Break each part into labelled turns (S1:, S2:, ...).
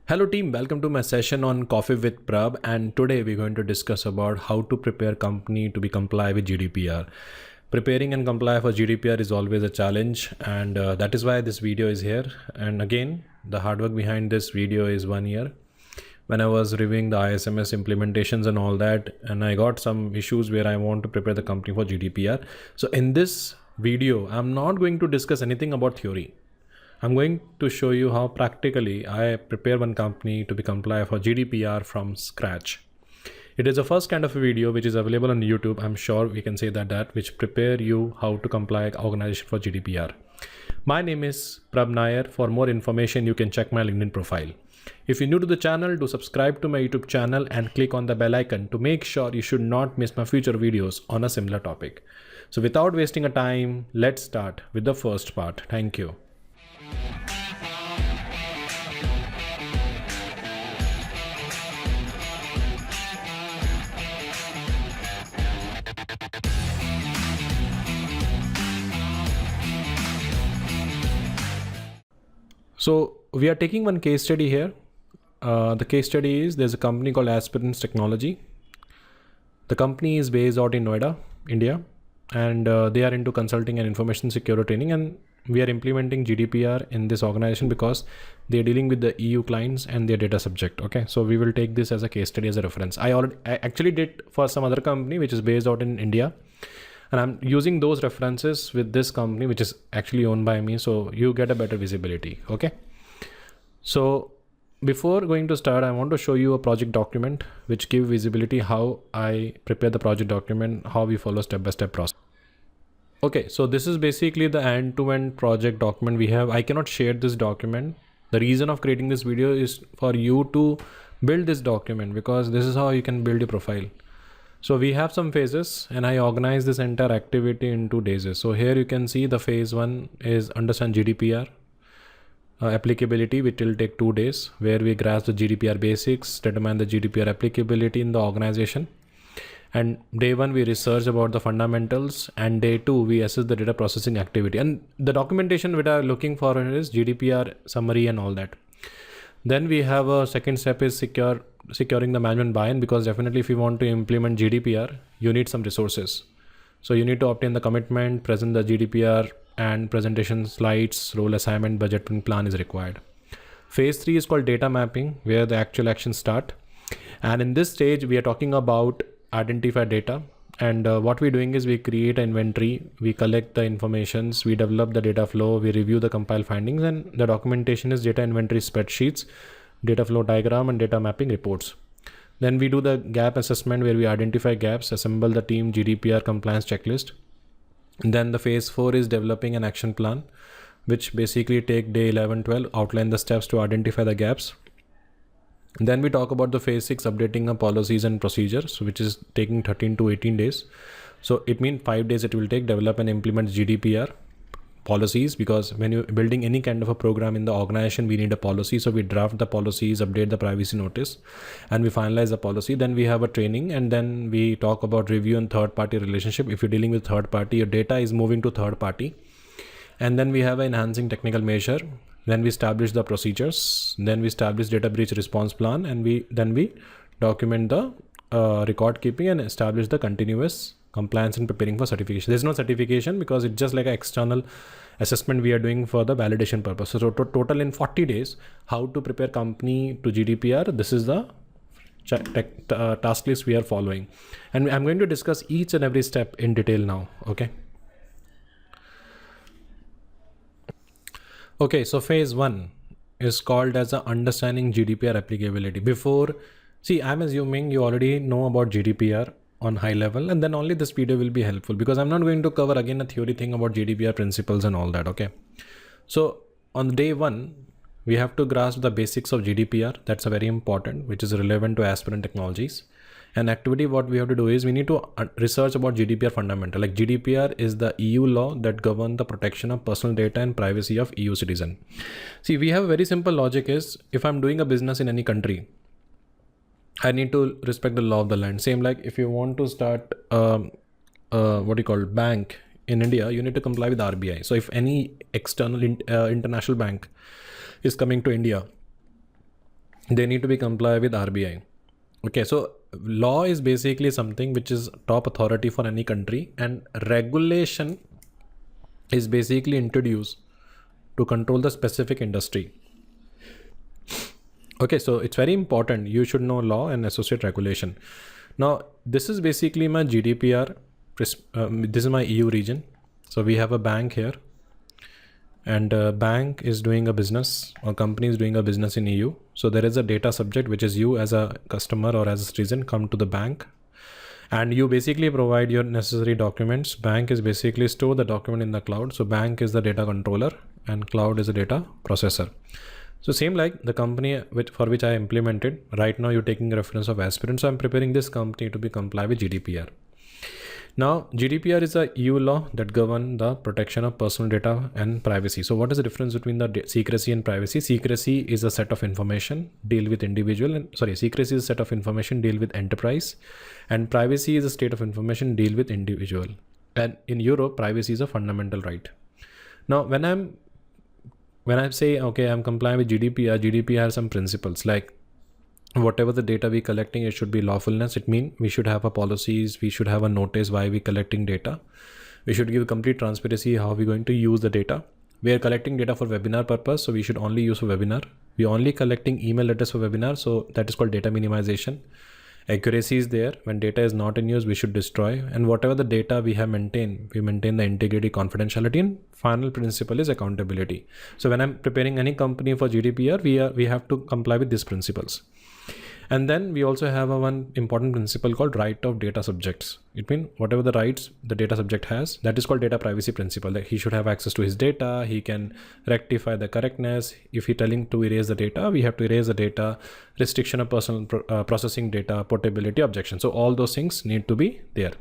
S1: Hello team, welcome to my session on Coffee with Prab, and today we're going to discuss about how to prepare company to be comply with GDPR. Preparing and comply for GDPR is always a challenge, and that is why this video is here. And again, the hard work behind this video is 1 year. When I was reviewing the ISMS implementations and all that, and I got some issues where I want to prepare the company for GDPR. So in this video, I'm not going to discuss anything about theory. I'm going to show you how practically I prepare one company to be compliant for GDPR from scratch. It is the first kind of a video which is available on YouTube. I'm sure we can say that which prepare you how to comply organization for GDPR. My name is Prab Nair. For more information, you can check my LinkedIn profile. If you're new to the channel, do subscribe to my YouTube channel and click on the bell icon to make sure you should not miss my future videos on a similar topic. So without wasting a time, let's start with the first part. Thank you. So we are taking one case study here. The case study is there's a company called Aspirants Technology. The company is based out in Noida, India, and they are into consulting and information security training, and we are implementing GDPR in this organization because they're dealing with the EU clients and their data subject. Okay, so we will take this as a case study as a reference. I actually did for some other company which is based out in India, and I'm using those references with this company which is actually owned by me, so you get a better visibility. Okay, so before going to start, I want to show you a project document which give visibility how I prepare the project document, how we follow step-by-step process. Okay, so this is basically the end-to-end project document we have. I cannot share this document. The reason of creating this video is for you to build this document, because this is how you can build your profile. So we have some phases, and I organize this entire activity in 2 days. So here you can see the phase 1 is understand GDPR applicability, which will take 2 days, where we grasp the GDPR basics, determine the GDPR applicability in the organization. And day 1 we research about the fundamentals, and day 2 we assess the data processing activity, and the documentation which are looking for is GDPR summary and all that. Then we have a second step is securing the management buy-in, because definitely if you want to implement GDPR, you need some resources. So you need to obtain the commitment, present the GDPR, and presentation slides, role assignment, budgeting plan is required. Phase 3 is called data mapping, where the actual actions start. And in this stage, we are talking about identify data. And what we're doing is we create an inventory, we collect the informations, we develop the data flow, we review the compile findings, and the documentation is data inventory spreadsheets, data flow diagram, and data mapping reports. Then we do the gap assessment, where we identify gaps, assemble the team GDPR compliance checklist. And then the phase 4 is developing an action plan, which basically take day 11, 12, outline the steps to identify the gaps. And then we talk about the phase 6, updating of policies and procedures, which is taking 13 to 18 days. So it means 5 days it will take, develop and implement GDPR policies, because when you're building any kind of a program in the organization, we need a policy. So we draft the policies, update the privacy notice, and we finalize the policy. Then we have a training, and then we talk about review and third party relationship. If you're dealing with third party, your data is moving to third party. And then we have an enhancing technical measure. Then we establish the procedures. Then we establish data breach response plan, and we document the record keeping and establish the continuous compliance and preparing for certification. There's no certification because it's just like an external assessment we are doing for the validation purpose. So total in 40 days, how to prepare company to GDPR. This is the task list we are following. And I'm going to discuss each and every step in detail now. Okay, so phase 1 is called as understanding GDPR applicability. I'm assuming you already know about GDPR on high level, and then only this video will be helpful, because I'm not going to cover again a theory thing about GDPR principles and all that. Okay, so on day 1, we have to grasp the basics of GDPR. That's a very important, which is relevant to Aspirant Technologies. And activity, what we have to do is we need to research about GDPR fundamental. Like GDPR is the EU law that governs the protection of personal data and privacy of EU citizen. See, we have a very simple logic is, if I'm doing a business in any country, I need to respect the law of the land. Same like if you want to start bank in India, you need to comply with RBI. So if any external international bank is coming to India, they need to be compliant with RBI. Okay, so law is basically something which is top authority for any country, and regulation is basically introduced to control the specific industry. Okay, so it's very important. You should know law and associate regulation. Now, this is basically my GDPR. This is my EU region. So we have a bank here, and a bank is doing a business, or company is doing a business in EU. So there is a data subject, which is you as a customer or as a citizen come to the bank, and you basically provide your necessary documents. Bank is basically store the document in the cloud. So bank is the data controller and cloud is the data processor. So same like the company for which I implemented. Right now you're taking a reference of Aspirin. So I'm preparing this company to be comply with GDPR. Now, GDPR is a EU law that govern the protection of personal data and privacy. So what is the difference between the secrecy and privacy? Secrecy is a set of information deal with individual, and secrecy is a set of information deal with enterprise, and privacy is a state of information deal with individual. And in Europe, privacy is a fundamental right. Now, when I say, okay, I'm complying with GDPR, GDPR has some principles like whatever the data we collecting, it should be lawfulness. It means we should have a policies, we should have a notice why we collecting data. We should give complete transparency how we're going to use the data. We are collecting data for webinar purpose, so we should only use for webinar. We're only collecting email address for webinar, so that is called data minimization. Accuracy is there. When data is not in use, we should destroy. And whatever the data we have maintained, we maintain the integrity, confidentiality, and final principle is accountability. So when I'm preparing any company for GDPR, we have to comply with these principles. And then we also have one important principle called right of data subjects. It means whatever the rights the data subject has, that is called data privacy principle. Like he should have access to his data, he can rectify the correctness. If he's telling to erase the data, we have to erase the data, restriction of personal processing data, portability, objection. So all those things need to be there.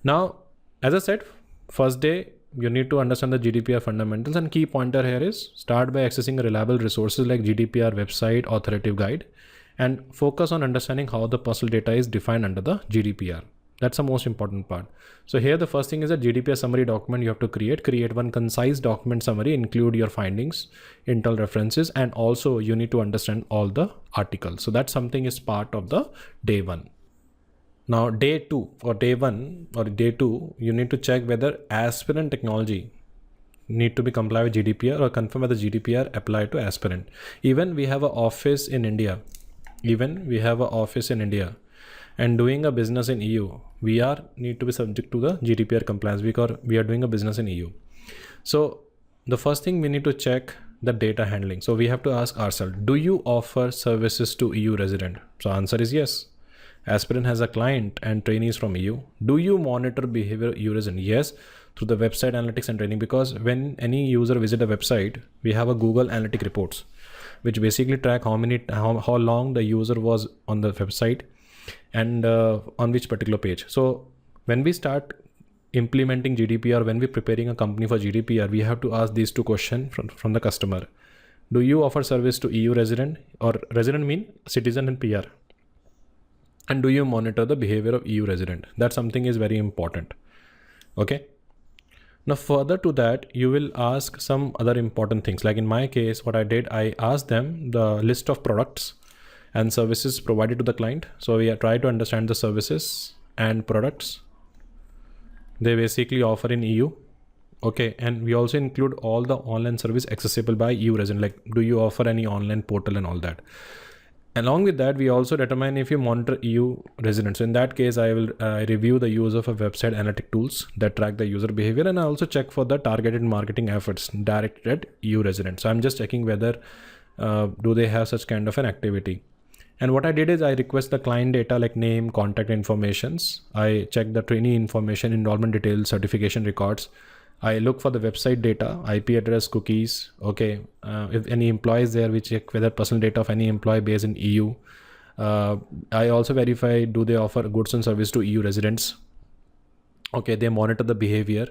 S1: Now, as I said, first day, you need to understand the GDPR fundamentals, and key pointer here is start by accessing reliable resources like GDPR website, authoritative guide, and focus on understanding how the personal data is defined under the GDPR. That's the most important part. So here the first thing is a GDPR summary document you have to create one concise document summary, include your findings, internal references, and also you need to understand all the articles. So that's something is part of the day one. Now day two or day one or day two, you need to check whether Aspirin technology need to be compliant with GDPR or confirm whether GDPR apply to Aspirin. Even we have an office in India. And doing a business in EU, we need to be subject to the GDPR compliance because we are doing a business in EU. So the first thing we need to check the data handling. So we have to ask ourselves, do you offer services to EU resident? So answer is yes. Aspirin has a client and trainees from EU. Do you monitor behavior EU resident? Yes, through the website analytics and training, because when any user visit a website, we have a Google Analytic reports, which basically track how long the user was on the website and on which particular page. So when we start implementing GDPR, when we're preparing a company for GDPR, we have to ask these two questions from the customer. Do you offer service to EU resident, or resident mean citizen and PR? And do you monitor the behavior of EU resident? That something is very important. Okay. Now further to that, you will ask some other important things. Like in my case, what I did, I asked them the list of products and services provided to the client. So we try to understand the services and products they basically offer in EU. Okay, and we also include all the online service accessible by EU resident. Like, do you offer any online portal and all that? Along with that, we also determine if you monitor EU residents. So in that case, I will review the use of a website analytic tools that track the user behavior, and I also check for the targeted marketing efforts directed at EU residents. So I'm just checking whether do they have such kind of an activity. And what I did is I request the client data like name, contact informations. I check the trainee information, enrollment details, certification records. I look for the website data, IP address, cookies. Okay, if any employees there, we check whether personal data of any employee based in EU. I also verify, do they offer goods and service to EU residents? Okay, they monitor the behavior,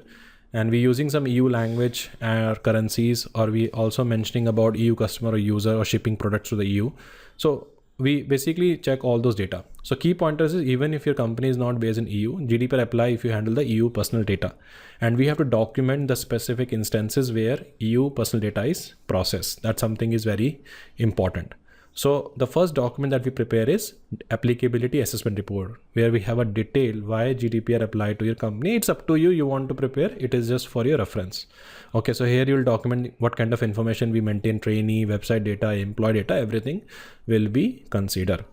S1: and we using some EU language or currencies, or we also mentioning about EU customer or user or shipping products to the EU. So we basically check all those data. So key pointers is, even if your company is not based in EU, GDPR apply if you handle the EU personal data. And we have to document the specific instances where EU personal data is processed. That something is very important. So the first document that we prepare is applicability assessment report, where we have a detail why GDPR apply to your company. It's up to you. You want to prepare, it is just for your reference. Okay, so here you'll document what kind of information we maintain, trainee, website data, employee data, everything will be considered.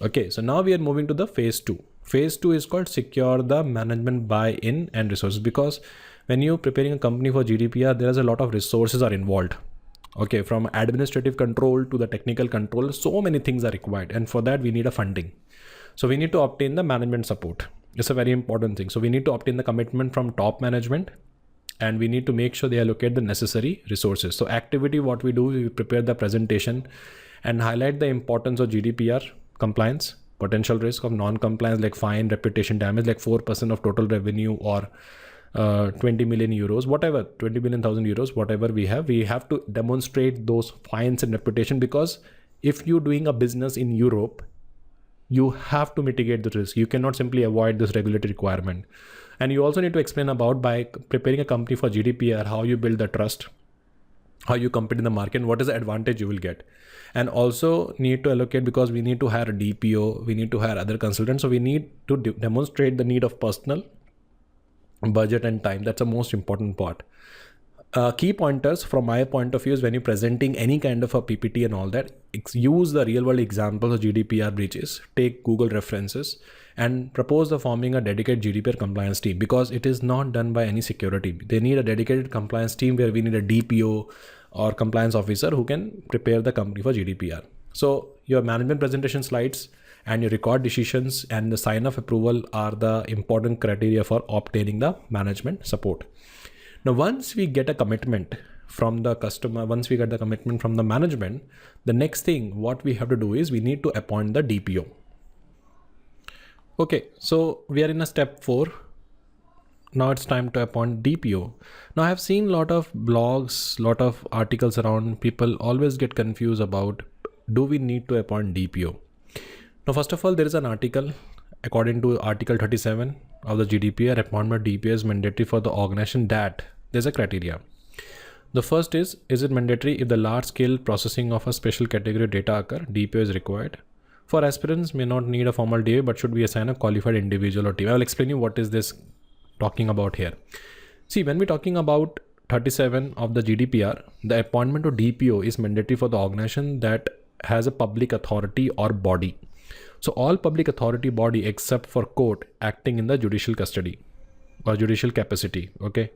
S1: Okay, so now we are moving to the phase 2. Phase 2 is called secure the management buy-in and resources, because when you're preparing a company for GDPR, there is a lot of resources are involved. Okay, from administrative control to the technical control, so many things are required, and for that we need a funding. So we need to obtain the management support. It's a very important thing. So we need to obtain the commitment from top management, and we need to make sure they allocate the necessary resources. So activity, what we do, we prepare the presentation and highlight the importance of GDPR compliance, potential risk of non-compliance like fine, reputation damage, like 4% of total revenue, or 20 million euros, whatever, 20 million thousand euros, whatever we have to demonstrate those fines and reputation, because if you're doing a business in Europe, you have to mitigate the risk. You cannot simply avoid this regulatory requirement. And you also need to explain about, by preparing a company for GDPR, how you build the trust, how you compete in the market, what is the advantage you will get. And also need to allocate, because we need to hire a DPO, we need to hire other consultants. So we need to demonstrate the need of personal, budget and time. That's the most important part. Key pointers from my point of view is, when you're presenting any kind of a PPT and all that, use the real world examples of GDPR breaches, take Google references, and propose the forming a dedicated GDPR compliance team, because it is not done by any security. They need a dedicated compliance team, where we need a DPO or compliance officer who can prepare the company for GDPR. So your management presentation slides and your record decisions and the sign of approval are the important criteria for obtaining the management support. Now, once we get a commitment from the customer, once we get the commitment from the management, the next thing what we have to do is we need to appoint the DPO. Okay, so we are in a step 4. Now it's time to appoint DPO. Now I have seen a lot of blogs, lot of articles around. People always get confused about, do we need to appoint DPO? Now, first of all, there is an article, according to Article 37 of the GDPR, appointment DPO is mandatory for the organization that there's a criteria. The first is it mandatory? If the large scale processing of a special category data occur, DPO is required. For aspirants, may not need a formal DPO, but should be assigned a qualified individual or team. I will explain you what is this talking about here. See, when we're talking about 37 of the GDPR, the appointment of DPO is mandatory for the organization that has a public authority or body. So all public authority body except for court acting in the judicial custody or judicial capacity. Okay.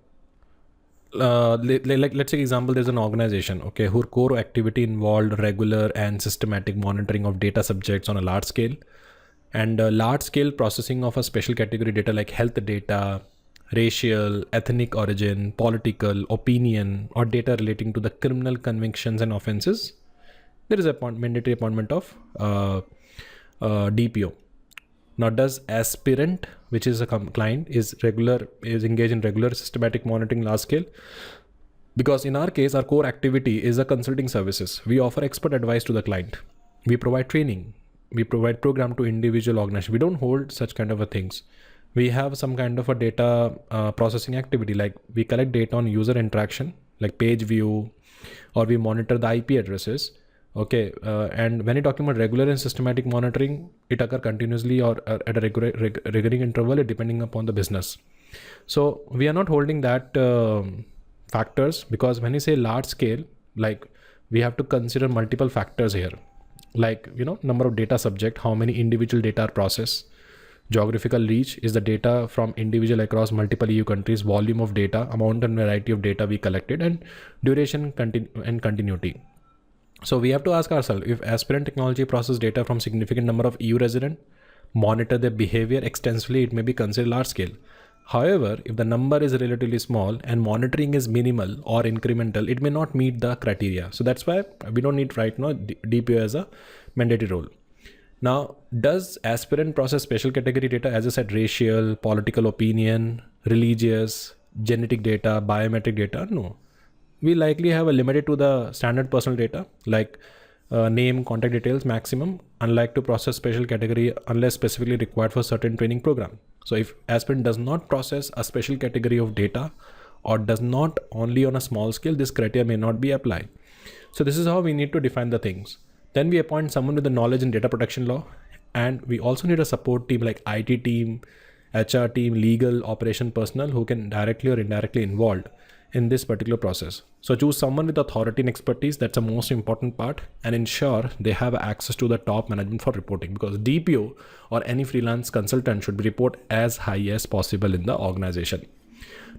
S1: Let's say example, there's an organization, okay, whose core activity involved regular and systematic monitoring of data subjects on a large scale, and large scale processing of a special category data like health data, racial, ethnic origin, political, opinion, or data relating to the criminal convictions and offenses. There is a mandatory appointment of DPO. Now, does aspirant, which is a client, is engaged in regular systematic monitoring large scale? Because in our case, our core activity is the consulting services. We offer expert advice to the client. We provide training. We provide program to individual organizations. We don't hold such kind of a things. We have some kind of a data processing activity, like we collect data on user interaction, like page view, or we monitor the IP addresses. Okay, and when you're talking about regular and systematic monitoring, it occurs continuously or at a recurring interval, depending upon the business. So we are not holding that factors, because when you say large scale, like we have to consider multiple factors here, like, number of data subject, how many individual data are processed, geographical reach, is the data from individual across multiple EU countries, volume of data, amount and variety of data we collected, and duration and continuity. So we have to ask ourselves, if aspirant technology process data from significant number of EU residents, monitor their behavior extensively, it may be considered large scale. However, if the number is relatively small and monitoring is minimal or incremental, it may not meet the criteria. So that's why we don't need right now DPO as a mandatory role. Now, does aspirant process special category data? As I said, racial, political opinion, religious, genetic data, biometric data? No. We likely have a limited to the standard personal data, like name, contact details maximum, unlike to process special category unless specifically required for certain training program. So if aspirant does not process a special category of data or does not only on a small scale, this criteria may not be applied. So this is how we need to define the things. Then we appoint someone with the knowledge in data protection law. And we also need a support team like IT team, HR team, legal, operation personnel who can directly or indirectly involved in this particular process. So choose someone with authority and expertise. That's the most important part, and ensure they have access to the top management for reporting, because DPO or any freelance consultant should be report as high as possible in the organization.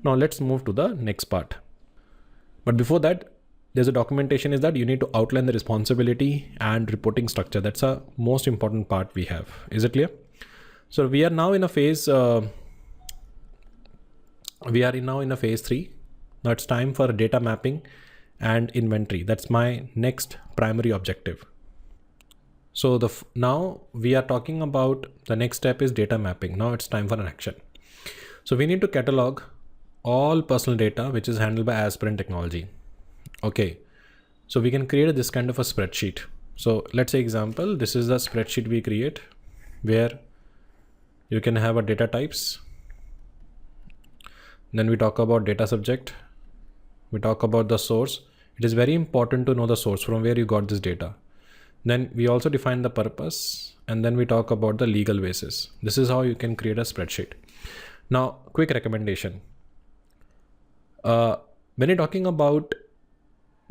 S1: Now let's move to the next part. But before that, there's a documentation is that you need to outline the responsibility and reporting structure. That's a most important part we have. Is it clear? So we are now in a phase, phase 3. Now it's time for data mapping and inventory. That's my next primary objective. So now we are talking about the next step is data mapping. Now it's time for an action. So we need to catalog all personal data which is handled by Aspirant technology. Okay, so we can create this kind of a spreadsheet. So let's say example, this is the spreadsheet we create where you can have a data types. Then we talk about data subject. We talk about the source. It is very important to know the source from where you got this data. Then we also define the purpose, and then we talk about the legal basis. This is how you can create a spreadsheet. Now, quick recommendation. When you're talking about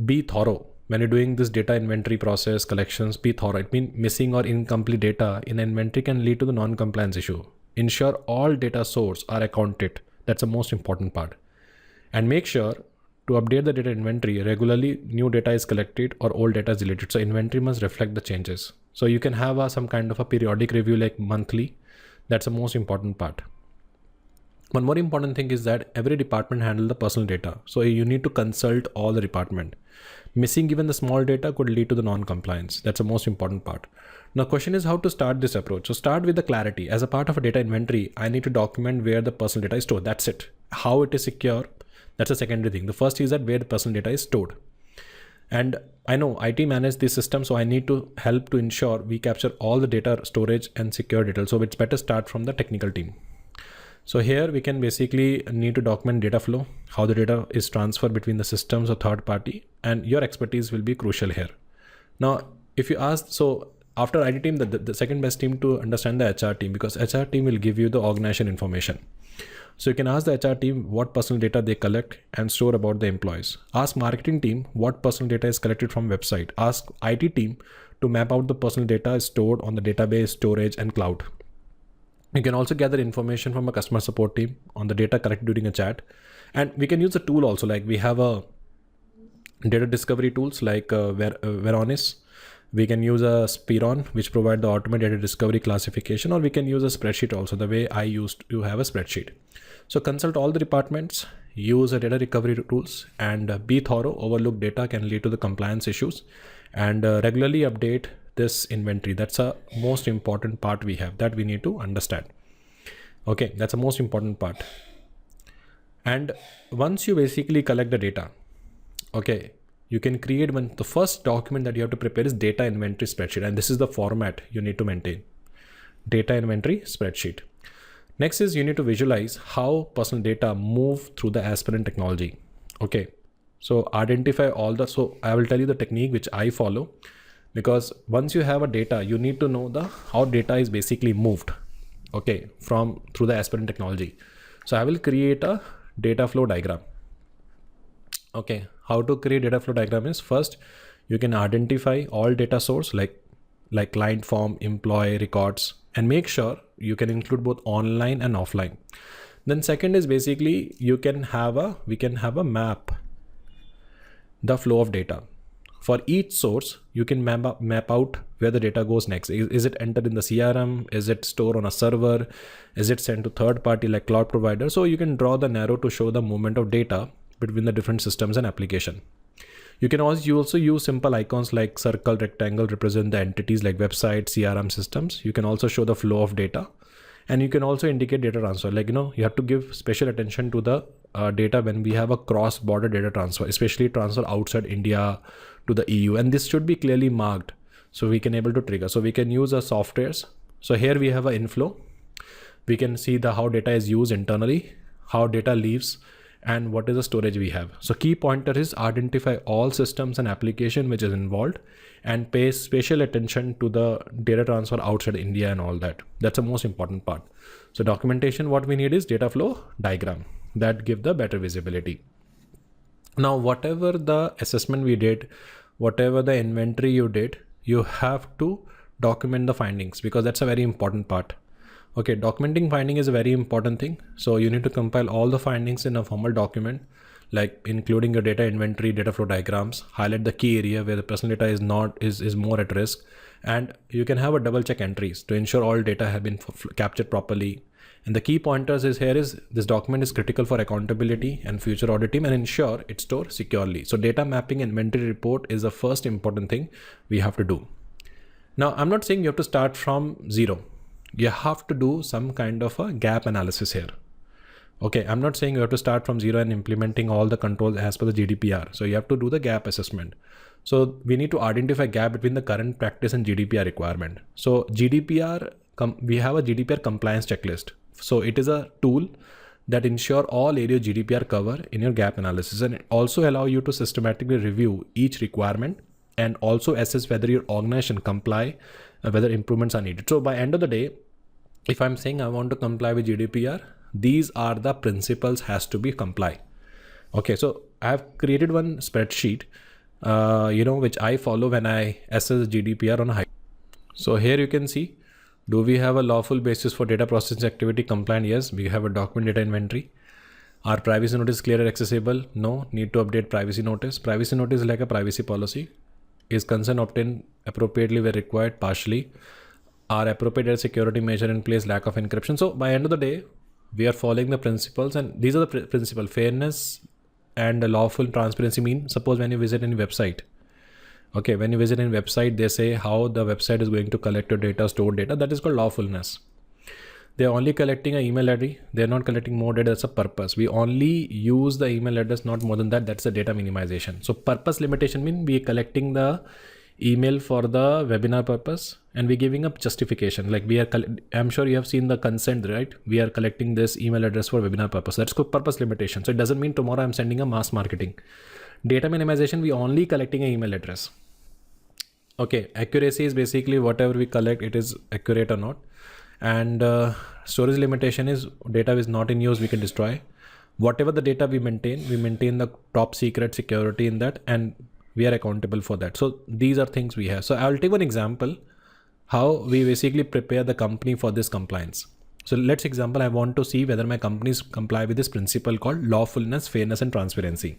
S1: be thorough, when you're doing this data inventory process, collections, be thorough. It means missing or incomplete data in inventory can lead to the non-compliance issue. Ensure all data sources are accounted. That's the most important part. And make sure to update the data inventory regularly. New data is collected or old data is deleted. So inventory must reflect the changes. So you can have some kind of a periodic review like monthly. That's the most important part. One more important thing is that every department handles the personal data. So you need to consult all the department. Missing even the small data could lead to the non-compliance. That's the most important part. Now question is how to start this approach. So start with the clarity. As a part of a data inventory, I need to document where the personal data is stored. That's it. How it is secure. That's a secondary thing. The first is that where the personal data is stored. And I know IT manages this system, so I need to help to ensure we capture all the data storage and secure details. So it's better start from the technical team. So here we can basically need to document data flow, how the data is transferred between the systems or third party, and your expertise will be crucial here. Now, if you ask, so after IT team, the second best team to understand the HR team, because HR team will give you the organization information. So you can ask the HR team what personal data they collect and store about the employees. Ask marketing team what personal data is collected from website. Ask IT team to map out the personal data stored on the database, storage, and cloud. You can also gather information from a customer support team on the data collected during a chat. And we can use a tool also, like we have a data discovery tools like Veronis. We can use a Spiron, which provide the automated data discovery classification, or we can use a spreadsheet also, the way I used to have a spreadsheet. So consult all the departments, use a data recovery tools, and be thorough. Overlooked data can lead to the compliance issues, and regularly update this inventory. That's a most important part we have that we need to understand. Okay, that's the most important part. And once you basically collect the data, okay, you can create the first document that you have to prepare is data inventory spreadsheet. And this is the format you need to maintain. Data inventory spreadsheet. Next is you need to visualize how personal data move through the Aspirant technology. Okay, so identify all the, so I will tell you the technique which I follow, because once you have a data, you need to know how data is basically moved, okay, through the Aspirant technology. So I will create a data flow diagram. Okay, how to create data flow diagram is, first you can identify all data source like client form, employee records, and make sure you can include both online and offline. Then second is basically we can have a map the flow of data. For each source, you can map out where the data goes next. Is it entered in the CRM? Is it stored on a server? Is it sent to third party like cloud provider? So you can draw the arrow to show the movement of data between the different systems and application. You can also use simple icons like circle, rectangle represent the entities like website, CRM systems. You can also show the flow of data, and you can also indicate data transfer. Like, you have to give special attention to the data when we have a cross-border data transfer, especially transfer outside India to the EU. And this should be clearly marked so we can able to trigger. So we can use our softwares. So here we have an inflow. We can see how data is used internally, how data leaves, and what is the storage we have. So key pointer is identify all systems and application which is involved and pay special attention to the data transfer outside India and all that. That's the most important part. So documentation, what we need is data flow diagram that give the better visibility. Now, whatever the assessment we did, whatever the inventory you did, you have to document the findings because that's a very important part. Okay, documenting finding is a very important thing. So you need to compile all the findings in a formal document, like including your data inventory, data flow diagrams, highlight the key area where the personal data is more at risk. And you can have a double check entries to ensure all data have been captured properly. And the key pointers is here is this document is critical for accountability and future audit team and ensure it's stored securely. So data mapping and inventory report is the first important thing we have to do. Now, I'm not saying you have to start from zero. You have to do some kind of a gap analysis here. Okay, I'm not saying you have to start from zero and implementing all the controls as per the GDPR. So you have to do the gap assessment. So we need to identify gap between the current practice and GDPR requirement. So GDPR, we have a GDPR compliance checklist. So it is a tool that ensure all area GDPR cover in your gap analysis, and it also allow you to systematically review each requirement and also assess whether your organization comply, whether improvements are needed. So by end of the day, if I'm saying I want to comply with GDPR, these are the principles has to be comply. Okay, so I have created one spreadsheet, which I follow when I assess GDPR on a high. So here you can see, do we have a lawful basis for data processing activity compliant? Yes, we have a document data inventory. Are privacy notice clear and accessible? No, need to update privacy notice. Privacy notice is like a privacy policy. Is consent obtained appropriately where required? Partially. Are appropriate security measure in place? Lack of encryption. So by end of the day, we are following the principles, and these are the principles. Fairness and lawful transparency mean, suppose when you visit any website, okay, when you visit any website, they say how the website is going to collect your data, store data. That is called lawfulness. They're only collecting an email ID. They're not collecting more data. That's a purpose. We only use the email address, not more than that. That's the data minimization. So purpose limitation means we are collecting the email for the webinar purpose and we're giving up justification. Like I'm sure you have seen the consent, right? We are collecting this email address for webinar purpose. That's called purpose limitation. So it doesn't mean tomorrow I'm sending a mass marketing. Data minimization, we only collecting an email address. Okay, accuracy is basically whatever we collect, it is accurate or not. And storage limitation is data is not in use, we can destroy. Whatever the data we maintain the top secret security in that, and we are accountable for that. So these are things we have. So I'll take one example how we basically prepare the company for this compliance. So let's example, I want to see whether my companies comply with this principle called lawfulness, fairness, and transparency.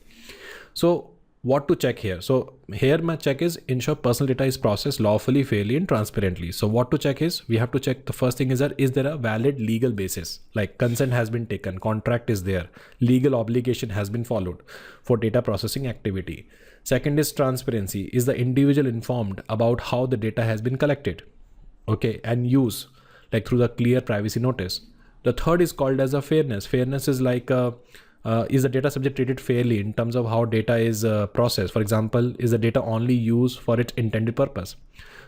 S1: So what to check here? So here my check is ensure personal data is processed lawfully, fairly, and transparently. So what to check is, we have to check the first thing is that is there a valid legal basis, like consent has been taken, contract is there, legal obligation has been followed for data processing activity. Second is transparency. Is the individual informed about how the data has been collected, okay, and used, like through the clear privacy notice. The third is called as a fairness. Fairness is like is the data subject treated fairly in terms of how data is processed? For example, is the data only used for its intended purpose?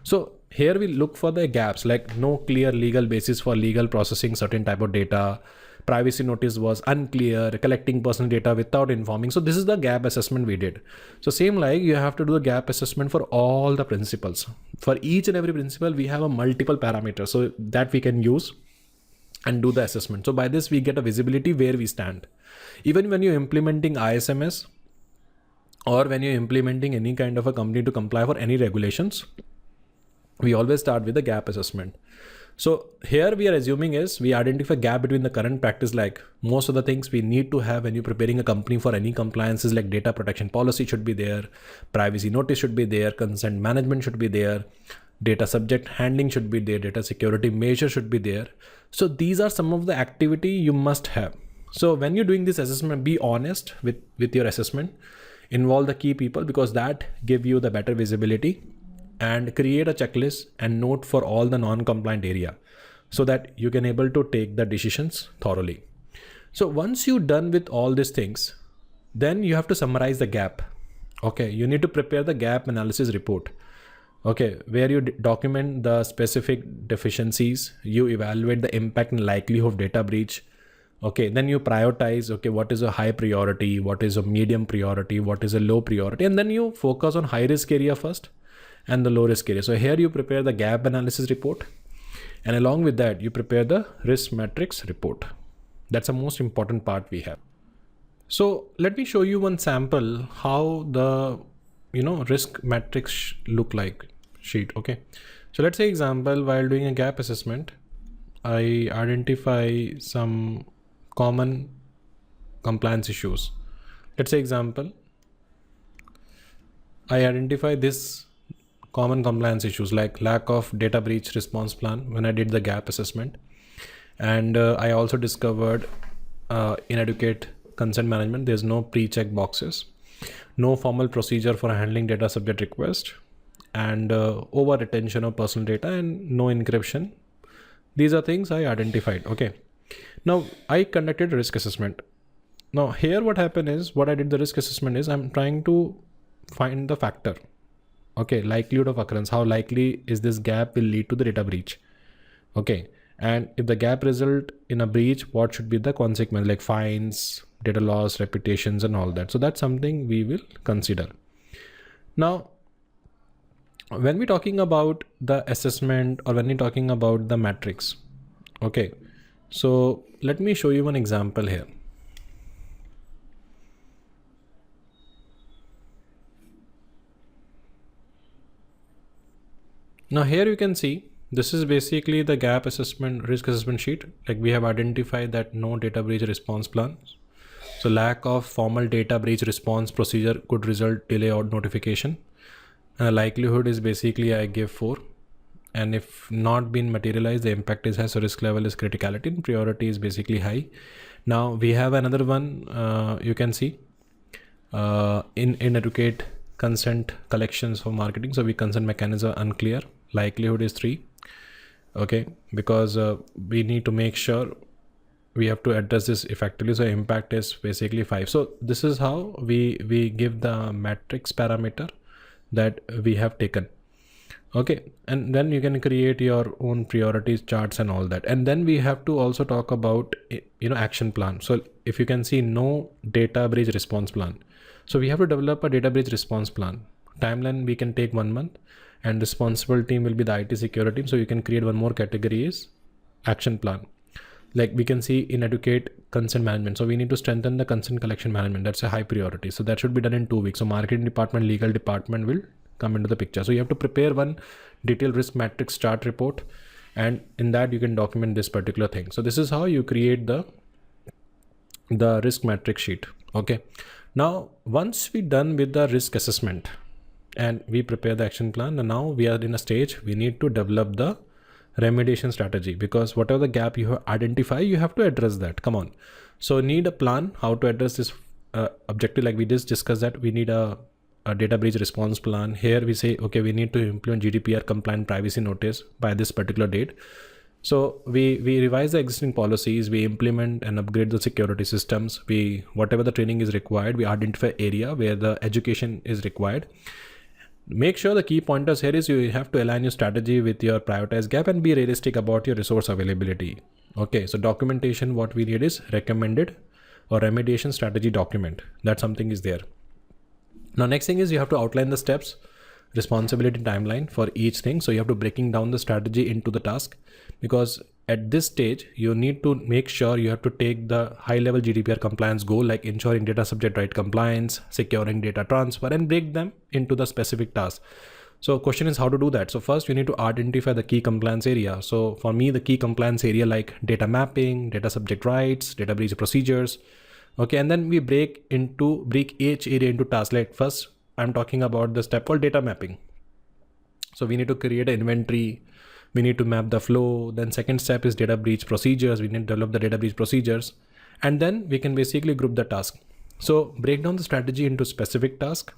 S1: So here we look for the gaps, like no clear legal basis for legal processing certain type of data. Privacy notice was unclear, collecting personal data without informing. So this is the gap assessment we did. So same like you have to do the gap assessment for all the principles. For each and every principle, we have a multiple parameters so that we can use and do the assessment. So by this, we get a visibility where we stand. Even when you're implementing ISMS or when you're implementing any kind of a company to comply for any regulations, we always start with the gap assessment. So here we are assuming is we identify gap between the current practice, like most of the things we need to have when you're preparing a company for any compliances, like data protection policy should be there, privacy notice should be there, consent management should be there, data subject handling should be there, data security measure should be there. So these are some of the activity you must have. So when you're doing this assessment, be honest with your assessment, involve the key people because that give you the better visibility, and create a checklist and note for all the non-compliant area so that you can able to take the decisions thoroughly. So once you're done with all these things, then you have to summarize the gap. Okay, you need to prepare the gap analysis report. Okay, where you document the specific deficiencies, you evaluate the impact and likelihood of data breach, Okay, then you prioritize, okay, what is a high priority, what is a medium priority, what is a low priority, and then you focus on high risk area first and the low risk area. So here you prepare the gap analysis report, and along with that you prepare the risk matrix report. That's the most important part we have. So let me show you one sample how the risk matrix look like sheet. Okay, so let's say example, while doing a gap assessment, I identify some common compliance issues. Let's say example, I identify this common compliance issues like lack of data breach response plan when I did the gap assessment, and I also discovered inadequate consent management. There's no pre-check boxes, no formal procedure for handling data subject request, and over retention of personal data, and no encryption. These are things I identified. Okay, now I conducted risk assessment. Now here what happened is, what I did the risk assessment is, I'm trying to find the factor. Okay, likelihood of occurrence, how likely is this gap will lead to the data breach. Okay, and if the gap result in a breach, what should be the consequence, like fines, data loss, reputations, and all that. So that's something we will consider. Now when we're talking about the assessment, or when we're talking about the matrix, okay, so let me show you one example here. Now here you can see, this is basically the gap assessment risk assessment sheet. Like we have identified that no data breach response plan. So lack of formal data breach response procedure could result delay or notification. Likelihood is basically I give 4, and if not been materialized, the impact is high. So risk level is criticality, and priority is basically high. Now we have another one, you can see inadequate consent collections for marketing. So we consent mechanism unclear, likelihood is 3. Okay, because we need to make sure we have to address this effectively. So impact is basically 5. So this is how we give the matrix parameter that we have taken. Okay, and then you can create your own priorities charts and all that. And then we have to also talk about action plan. So if you can see, no data breach response plan. So we have to develop a data breach response plan. Timeline we can take 1 month, and responsible team will be the IT security team. So you can create one more category is action plan. Like we can see inadequate consent management. So we need to strengthen the consent collection management. That's a high priority. So that should be done in 2 weeks. So marketing department, legal department will come into the picture. So you have to prepare one detailed risk matrix chart report, and in that you can document this particular thing. So this is how you create the risk matrix sheet. Okay. Now, once we're done with the risk assessment and we prepare the action plan, and now we are in a stage, we need to develop the remediation strategy, because whatever the gap you identify, you have to address that. Come on. So need a plan how to address this objective. Like we just discussed that we need a data breach response plan. Here we say, okay, we need to implement GDPR compliant privacy notice by this particular date. So we revise the existing policies, we implement and upgrade the security systems, whatever the training is required, we identify area where the education is required. Make sure the key pointers here is you have to align your strategy with your prioritized gap and be realistic about your resource availability. Okay, so documentation, what we need is recommended or remediation strategy document. That something is there. Now next thing is you have to outline the steps, responsibility timeline for each thing. So you have to breaking down the strategy into the task, because at this stage you need to make sure you have to take the high level GDPR compliance goal, like ensuring data subject right compliance, securing data transfer, and break them into the specific tasks. So question is how to do that. So first you need to identify the key compliance area. So for me, the key compliance area like data mapping, data subject rights, data breach procedures. Okay, and then we break each area into tasks. Like first I'm talking about the step called data mapping. So we need to create an inventory. We need to map the flow. Then second step is data breach procedures. We need to develop the data breach procedures. And then we can basically group the task. So break down the strategy into specific task.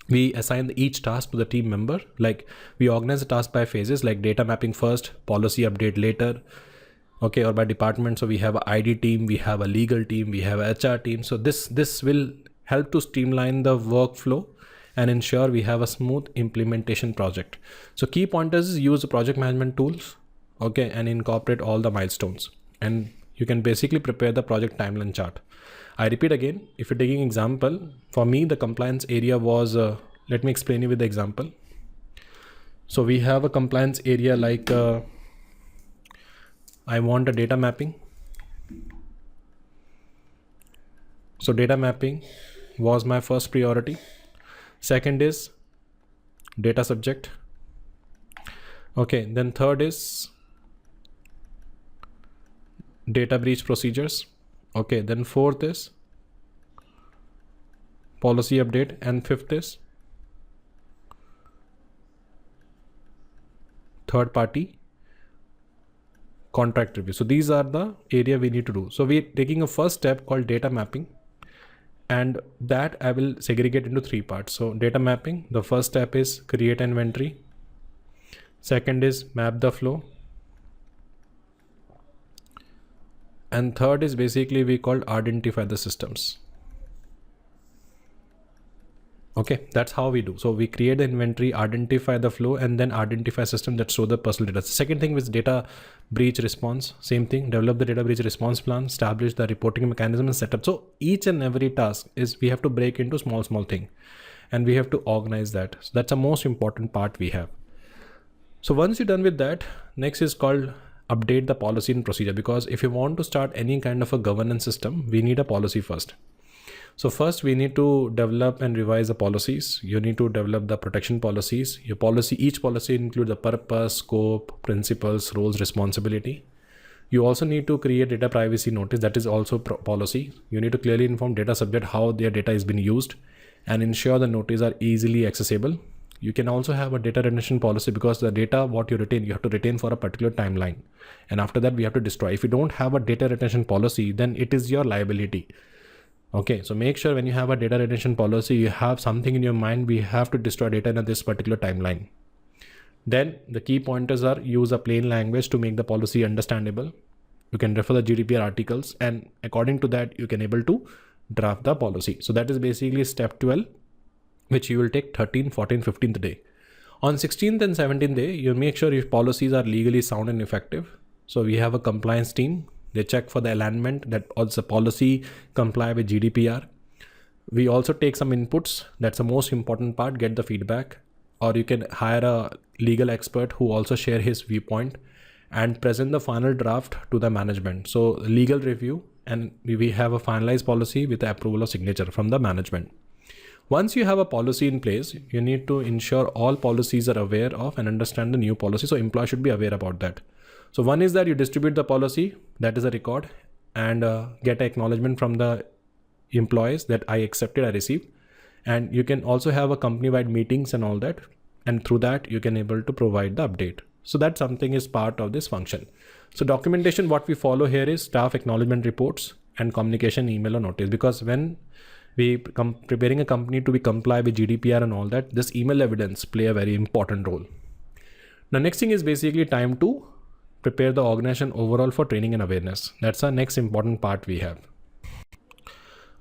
S1: We assign each task to the team member. Like we organize the task by phases, like data mapping first, policy update later. Okay, or by department. So we have an ID team, we have a legal team, we have a HR team. So this will help to streamline the workflow and ensure we have a smooth implementation project. So key pointers is use the project management tools, okay, and incorporate all the milestones. And you can basically prepare the project timeline chart. I repeat again, if you're taking example, for me, the compliance area was, let me explain you with the example. So we have a compliance area like, I want a data mapping. So data mapping was my first priority. Second is data subject. Okay, then third is data breach procedures. Okay, then fourth is policy update, and fifth is third party contract review. So these are the area we need to do. So we're taking a first step called data mapping, and that I will segregate into three parts. So data mapping, the first step is create inventory. Second is map the flow. And third is basically we called identify the systems. Okay, that's how we do. So we create the inventory, identify the flow, and then identify system that show the personal data. Second thing is data breach response. Same thing, develop the data breach response plan, establish the reporting mechanism and setup. So each and every task is we have to break into small thing, and we have to organize that. So that's the most important part we have. So once you're done with that, next is called update the policy and procedure, because if you want to start any kind of a governance system, we need a policy first. So first we need to develop and revise the policies. You need to develop the protection policies. Your policy, each policy includes the purpose, scope, principles, roles, responsibility. You also need to create data privacy notice. That is also policy. You need to clearly inform data subject how their data is being used and ensure the notices are easily accessible. You can also have a data retention policy, because the data what you retain, you have to retain for a particular timeline. And after that we have to destroy. If you don't have a data retention policy, then it is your liability. Okay, so make sure when you have a data retention policy, you have something in your mind, we have to destroy data in this particular timeline. Then the key pointers are use a plain language to make the policy understandable. You can refer the GDPR articles, and according to that, you can able to draft the policy. So that is basically step 12, which you will take 13, 14, 15th day. On 16th and 17th day, you make sure your policies are legally sound and effective. So we have a compliance team. They check for the alignment that also policy comply with GDPR. We also take some inputs. That's the most important part, get the feedback. Or you can hire a legal expert who also share his viewpoint and present the final draft to the management. So legal review, and we have a finalized policy with the approval of signature from the management. Once you have a policy in place, you need to ensure all policies are aware of and understand the new policy. So employees should be aware about that. So one is that you distribute the policy, that is a record, and get acknowledgement from the employees that I accepted, I received. And you can also have a company-wide meetings and all that. And through that, you can able to provide the update. So that something is part of this function. So documentation, what we follow here is staff acknowledgement reports and communication email or notice, because when we preparing a company to be comply with GDPR and all that, this email evidence play a very important role. The next thing is basically time to prepare the organization overall for training and awareness. That's our next important part we have.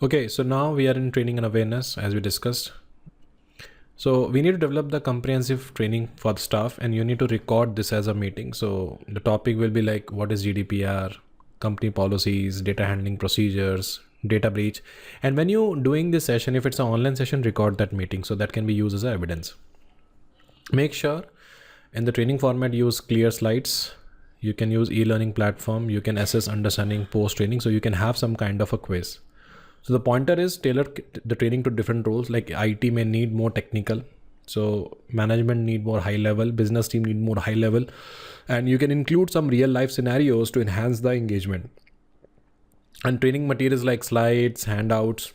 S1: Okay, so now we are in training and awareness as we discussed. So we need to develop the comprehensive training for the staff, and you need to record this as a meeting. So the topic will be like, what is GDPR, company policies, data handling procedures, data breach. And when you doing this session, if it's an online session, record that meeting. So that can be used as evidence. Make sure in the training format, use clear slides. You can use e-learning platform. You can assess understanding post training. So you can have some kind of a quiz. So the pointer is tailor the training to different roles, like IT may need more technical. So management need more high level, business team need more high level. And you can include some real life scenarios to enhance the engagement. And training materials like slides, handouts,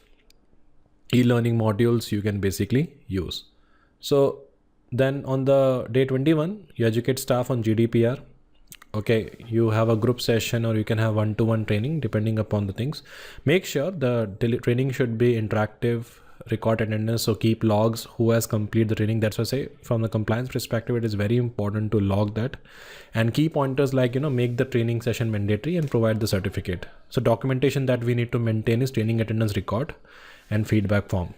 S1: e-learning modules you can basically use. So then on the day 21, you educate staff on GDPR. Okay, you have a group session or you can have one-to-one training depending upon the things. Make sure the training should be interactive, record attendance, so keep logs who has completed the training. That's why I say from the compliance perspective, it is very important to log that. And key pointers like, make the training session mandatory and provide the certificate. So documentation that we need to maintain is training attendance record and feedback form.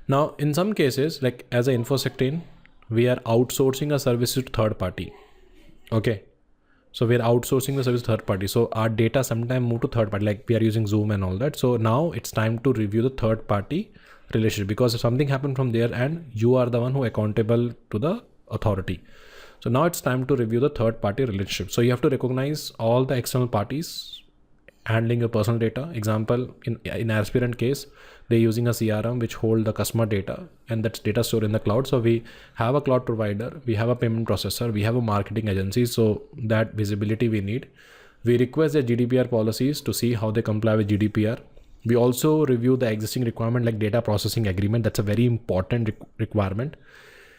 S1: Now, in some cases, like as an InfoSec train, we are outsourcing a service to third party. Okay. So we're outsourcing the service to third party. So our data sometimes move to third party, like we are using Zoom and all that. So now it's time to review the third party relationship, because if something happened from there and you are the one who accountable to the authority. So now it's time to review the third party relationship. So you have to recognize all the external parties handling your personal data. Example, in aspirant case, they're using a CRM which hold the customer data, and that's data stored in the cloud. So we have a cloud provider, we have a payment processor, we have a marketing agency. So that visibility we need. We request the GDPR policies to see how they comply with GDPR. We also review the existing requirement like data processing agreement. That's a very important requirement.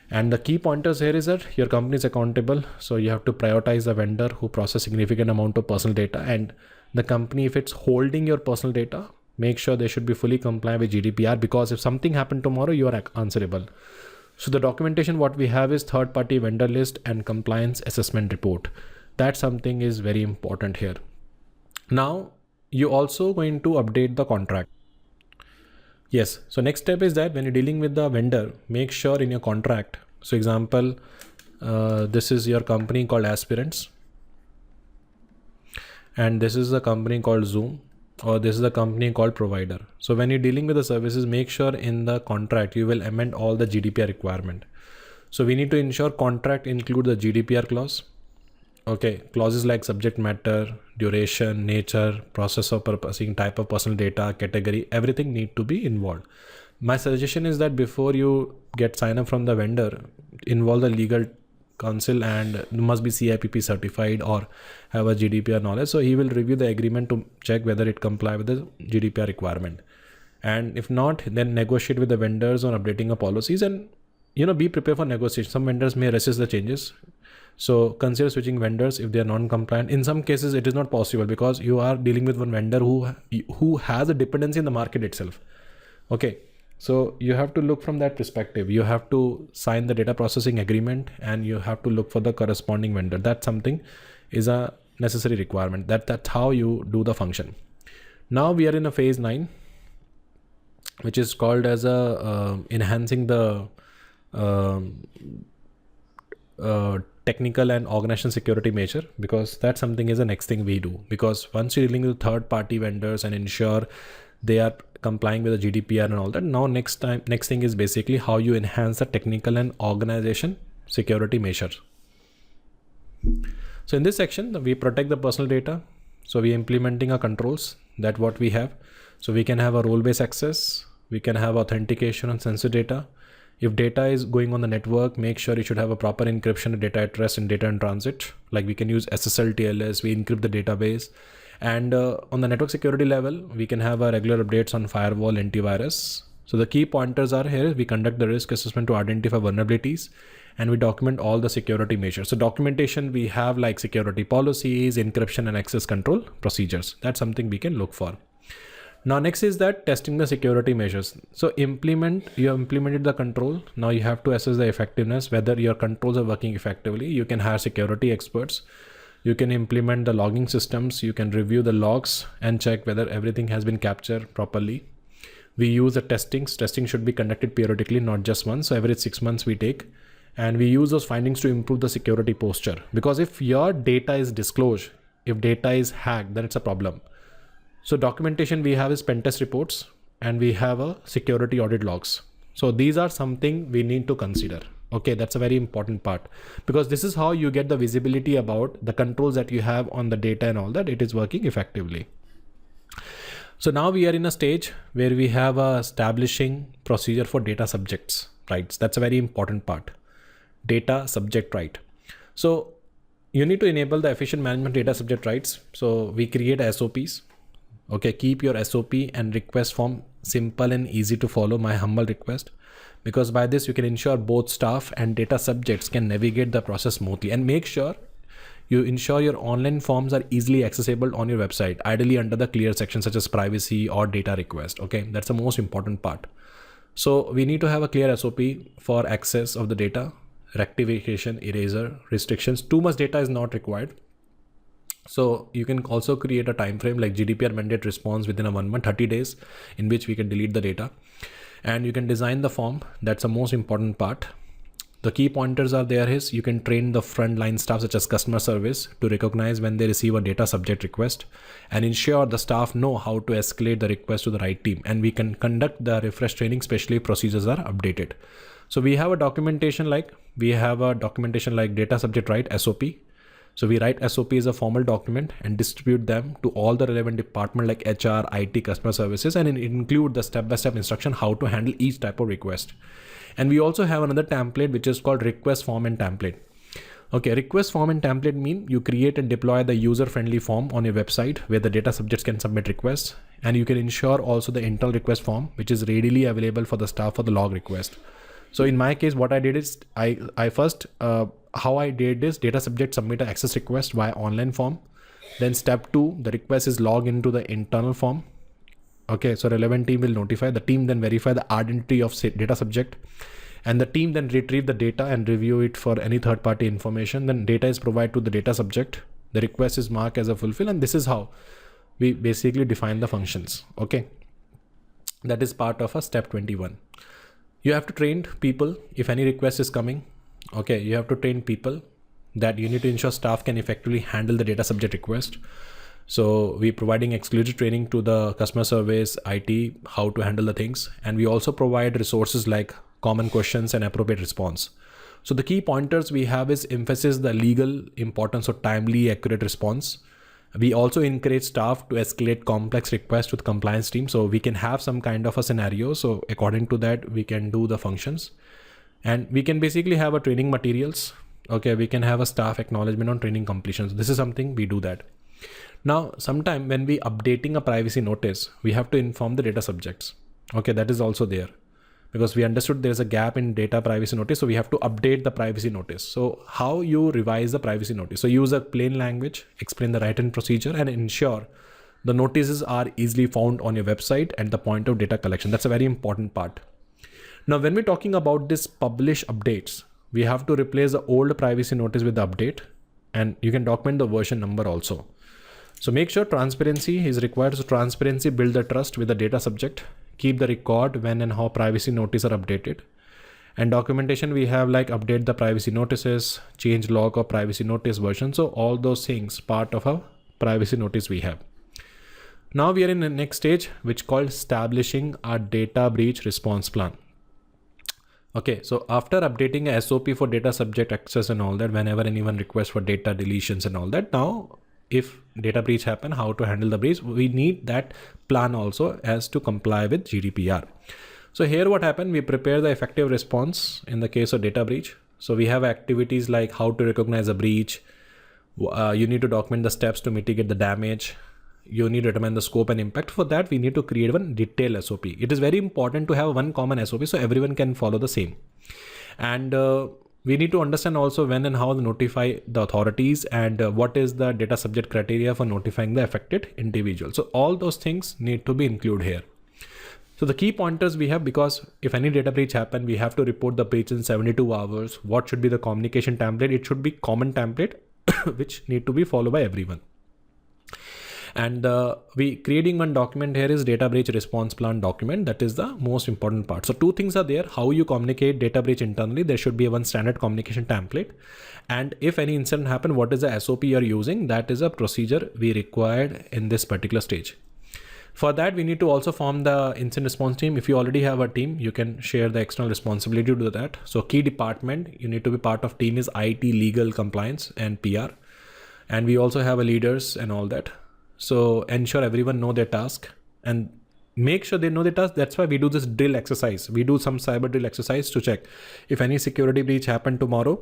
S1: And the key pointers here is that your company is accountable. So you have to prioritize the vendor who process significant amount of personal data, and the company, if it's holding your personal data, make sure they should be fully compliant with GDPR, because if something happened tomorrow, you are answerable. So the documentation, what we have is third party vendor list and compliance assessment report. That something is very important here. Now you also going to update the contract. Yes. So next step is that when you're dealing with the vendor, make sure in your contract. So example, this is your company called Aspirants, and this is a company called Zoom, or this is a company called Provider. So when you're dealing with the services, make sure in the contract you will amend all the GDPR requirement. So we need to ensure contract include the GDPR clause. Okay, clauses like subject matter, duration, nature, process of purposing, type of personal data, category, everything need to be involved. My suggestion is that before you get sign up from the vendor, involve the legal counsel and must be CIPP certified or have a GDPR knowledge. So he will review the agreement to check whether it comply with the GDPR requirement. And if not, then negotiate with the vendors on updating of policies, and be prepared for negotiation. Some vendors may resist the changes. So consider switching vendors if they are non-compliant. In some cases, it is not possible because you are dealing with one vendor who has a dependency in the market itself. Okay. So you have to look from that perspective. You have to sign the data processing agreement and you have to look for the corresponding vendor. That something is a necessary requirement. That's how you do the function. Now we are in a phase 9, which is called as enhancing the technical and organizational security measure, because that's something is the next thing we do. Because once you're dealing with third party vendors and ensure they are complying with the GDPR and all that, now next thing is basically how you enhance the technical and organization security measures. So in this section, we protect the personal data. So we are implementing our controls that what we have. So we can have a role-based access. We can have authentication on sensitive data. If data is going on the network, make sure you should have a proper encryption of data at rest and data in transit. Like we can use SSL TLS, we encrypt the database. And on the network security level, we can have regular updates on firewall, antivirus. So the key pointers are here. We conduct the risk assessment to identify vulnerabilities, and we document all the security measures. So documentation, we have like security policies, encryption and access control procedures. That's something we can look for. Now next is that testing the security measures. So you have implemented the control. Now you have to assess the effectiveness, whether your controls are working effectively. You can hire security experts. You can implement the logging systems. You can review the logs and check whether everything has been captured properly. We use the testings. Testing should be conducted periodically, not just once. So every 6 months we take, and we use those findings to improve the security posture. Because if your data is disclosed, if data is hacked, then it's a problem. So documentation we have is pen test reports, and we have a security audit logs. So these are something we need to consider. Okay, that's a very important part, because this is how you get the visibility about the controls that you have on the data and all that, it is working effectively. So now we are in a stage where we have a establishing procedure for data subjects rights. That's a very important part. Data subject right. So you need to enable the efficient management data subject rights. So we create SOPs. Okay, keep your SOP and request form simple and easy to follow, my humble request, because by this you can ensure both staff and data subjects can navigate the process smoothly. And make sure you ensure your online forms are easily accessible on your website, ideally under the clear section such as privacy or data request. Okay, that's the most important part. So we need to have a clear SOP for access of the data, rectification, erasure, restrictions. Too much data is not required. So you can also create a time frame like GDPR mandate response within a 1 month, 30 days, in which we can delete the data. And you can design the form. That's the most important part. The key pointers are there is you can train the frontline staff such as customer service to recognize when they receive a data subject request and ensure the staff know how to escalate the request to the right team. And we can conduct the refresh training, especially if procedures are updated. So we have a documentation like data subject right SOP. So we write SOP as a formal document and distribute them to all the relevant department like HR, IT, customer services, and include the step-by-step instruction how to handle each type of request. And we also have another template which is called request form and template. Okay, request form and template mean you create and deploy the user-friendly form on your website where the data subjects can submit requests, and you can ensure also the internal request form which is readily available for the staff for the log request. So in my case, what I did is how I did this: data subject submit an access request via online form. Then step 2, the request is logged into the internal form. Okay, so relevant team will notify. The team then verify the identity of data subject, and the team then retrieve the data and review it for any third-party information. Then data is provided to the data subject. The request is marked as a fulfill, and this is how we basically define the functions. Okay, that is part of a step 21. You have to train people if any request is coming. Okay, you have to train people that you need to ensure staff can effectively handle the data subject request. So we're providing exclusive training to the customer service, IT, how to handle the things. And we also provide resources like common questions and appropriate response. So the key pointers we have is emphasis the legal importance of timely, accurate response. We also encourage staff to escalate complex requests with compliance team. So we can have some kind of a scenario. So according to that, we can do the functions, and we can basically have a training materials. Okay, we can have a staff acknowledgement on training completions. This is something we do that. Now, sometime when we updating a privacy notice, we have to inform the data subjects. Okay, that is also there because we understood there's a gap in data privacy notice. So we have to update the privacy notice. So how you revise the privacy notice? So use a plain language, explain the written procedure, and ensure the notices are easily found on your website at the point of data collection. That's a very important part. Now, when we're talking about this publish updates, we have to replace the old privacy notice with the update, and you can document the version number also. So make sure transparency is required. So transparency build the trust with the data subject. Keep the record when and how privacy notices are updated. And documentation we have like update the privacy notices, change log of privacy notice version. So all those things part of a privacy notice we have. Now we are in the next stage, which called establishing a data breach response plan. Okay, so after updating a SOP for data subject access and all that, whenever anyone requests for data deletions and all that, now if data breach happen, how to handle the breach, we need that plan also as to comply with GDPR. So here what happened, we prepare the effective response in the case of data breach. So we have activities like how to recognize a breach. You need to document the steps to mitigate the damage. You need to determine the scope and impact. For that, we need to create one detailed SOP. It is very important to have one common SOP so everyone can follow the same. And we need to understand also when and how to notify the authorities and what is the data subject criteria for notifying the affected individual. So all those things need to be included here. So the key pointers we have, because if any data breach happen, we have to report the breach in 72 hours. What should be the communication template? It should be common template which need to be followed by everyone. And we creating one document here is data breach response plan document. That is the most important part. So two things are there: how you communicate data breach internally. There should be one standard communication template. And if any incident happen, what is the SOP you are using? That is a procedure we required in this particular stage. For that, we need to also form the incident response team. If you already have a team, you can share the external responsibility to do that. So key department you need to be part of team is IT, legal, compliance, and PR. And we also have a leaders and all that. So ensure everyone know their task and make sure they know their task. That's why we do this drill exercise. We do some cyber drill exercise to check if any security breach happen tomorrow,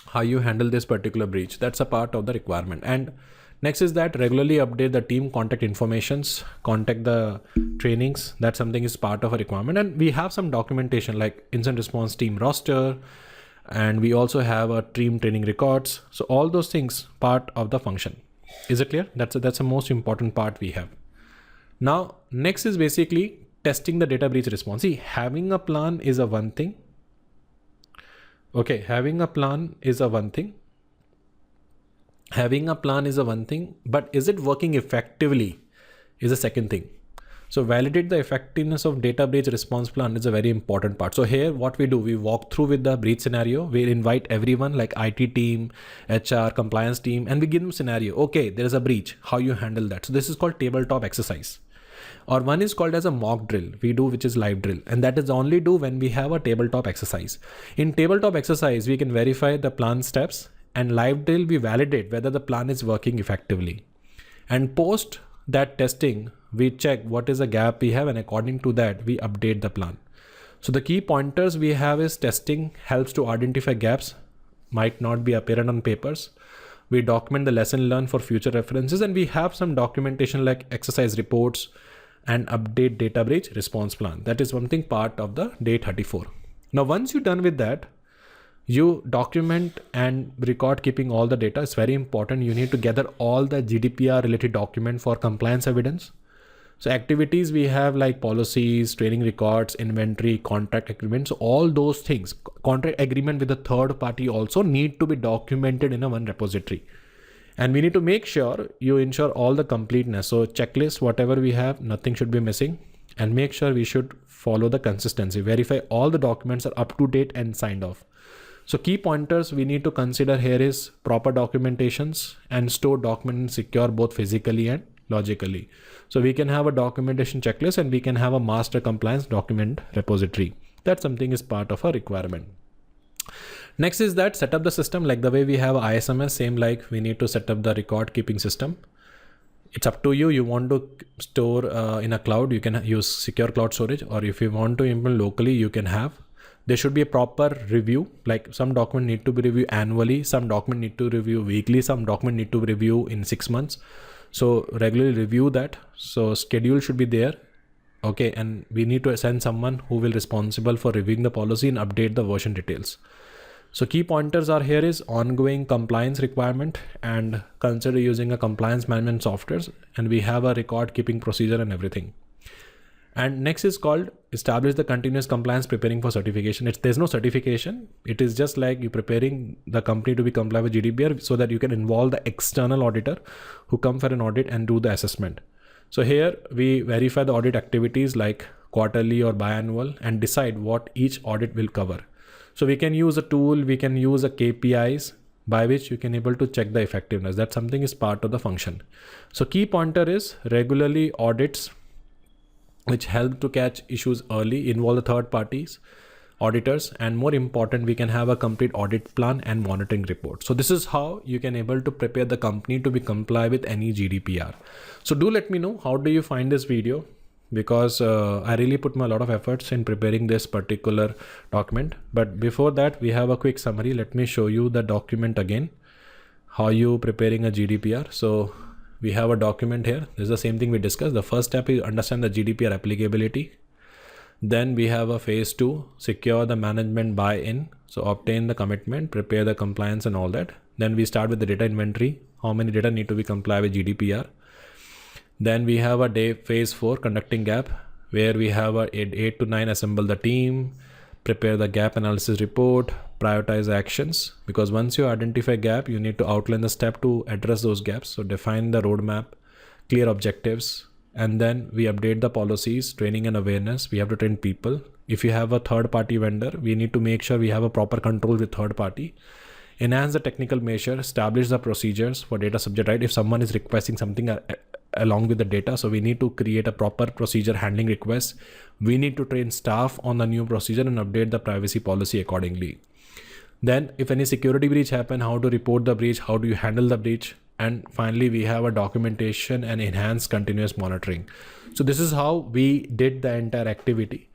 S1: how you handle this particular breach. That's a part of the requirement. And next is that regularly update the team contact informations, contact the trainings. That something is part of a requirement. And we have some documentation like incident response team roster. And we also have a team training records. So all those things part of the function. Is it clear? That's the most important part we have. Now, next is basically testing the data breach response. See, having a plan is a one thing. Okay, having a plan is a one thing. Having a plan is a one thing, but is it working effectively is a second thing. So validate the effectiveness of data breach response plan is a very important part. So here what we do, we walk through with the breach scenario. We invite everyone like IT team, HR, compliance team, and we give them scenario. Okay, there is a breach. How you handle that? So this is called tabletop exercise. Or one is called as a mock drill we do, which is live drill, and that is only do when we have a tabletop exercise. In tabletop exercise we can verify the plan steps, and live drill we validate whether the plan is working effectively, and post that testing we check what is the gap we have, and according to that we update the plan. So the key pointers we have is testing helps to identify gaps might not be apparent on papers. We document the lesson learned for future references, and we have some documentation like exercise reports and update data breach response plan. That is one thing part of the day 34. Now, once you're done with that, you document and record keeping all the data. It's very important. You need to gather all the GDPR related document for compliance evidence. So activities we have like policies, training records, inventory, contract agreements, all those things, contract agreement with the third party also need to be documented in a one repository. And we need to make sure you ensure all the completeness. So checklist, whatever we have, nothing should be missing, and make sure we should follow the consistency. Verify all the documents are up to date and signed off. So key pointers we need to consider here is proper documentations and store documents secure both physically and logically. So we can have a documentation checklist and we can have a master compliance document repository. That something is part of a requirement. Next is that set up the system like the way we have ISMS, same like we need to set up the record keeping system. It's up to you. You want to store in a cloud, you can use secure cloud storage, or if you want to implement locally, you can have. There should be a proper review, like some document need to be reviewed annually, some document need to review weekly, some document need to review in 6 months. So regularly review that. So schedule should be there. Okay, and we need to assign someone who will responsible for reviewing the policy and update the version details. So key pointers are here is ongoing compliance requirement, and consider using a compliance management software, and we have a record keeping procedure and everything. And next is called establish the continuous compliance preparing for certification. There's no certification. It is just like you preparing the company to be compliant with GDPR so that you can involve the external auditor who come for an audit and do the assessment. So here we verify the audit activities like quarterly or biannual and decide what each audit will cover. So we can use a tool, we can use a KPIs by which you can able to check the effectiveness. That something is part of the function. So key pointer is regularly audits which help to catch issues early, involve the third parties, auditors, and more important, we can have a complete audit plan and monitoring report. So this is how you can able to prepare the company to be comply with any GDPR. So do let me know how do you find this video, because I really put my lot of efforts in preparing this particular document. But before that, we have a quick summary. Let me show you the document again, how you preparing a GDPR. So we have a document here. This is the same thing we discussed. The first step is understand the GDPR applicability. Then we have a phase 2, secure the management buy-in. So obtain the commitment, prepare the compliance and all that. Then we start with the data inventory. How many data need to be comply with GDPR? Then we have a phase 4, conducting gap, where we have a 8 to 9 assemble the team, prepare the gap analysis report, prioritize actions, because once you identify gap, you need to outline the step to address those gaps. So define the roadmap, clear objectives, and then we update the policies, training and awareness. We have to train people. If you have a third party vendor, we need to make sure we have a proper control with third party. Enhance the technical measure, establish the procedures for data subject right. If someone is requesting something along with the data, so we need to create a proper procedure handling requests. We need to train staff on the new procedure and update the privacy policy accordingly. Then if any security breach happen, how to report the breach, how do you handle the breach? And finally, we have a documentation and enhanced continuous monitoring. So this is how we did the entire activity.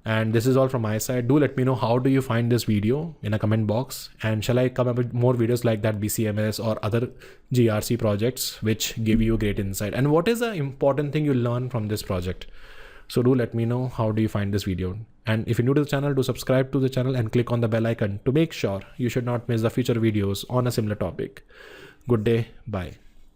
S1: And this is all from my side. Do let me know how do you find this video in a comment box, and shall I come up with more videos like that, BCMS or other GRC projects which give you great insight, and what is the important thing you learn from this project. So do let me know how do you find this video. And if you're new to the channel, do subscribe to the channel and click on the bell icon to make sure you should not miss the future videos on a similar topic. Good day. Bye.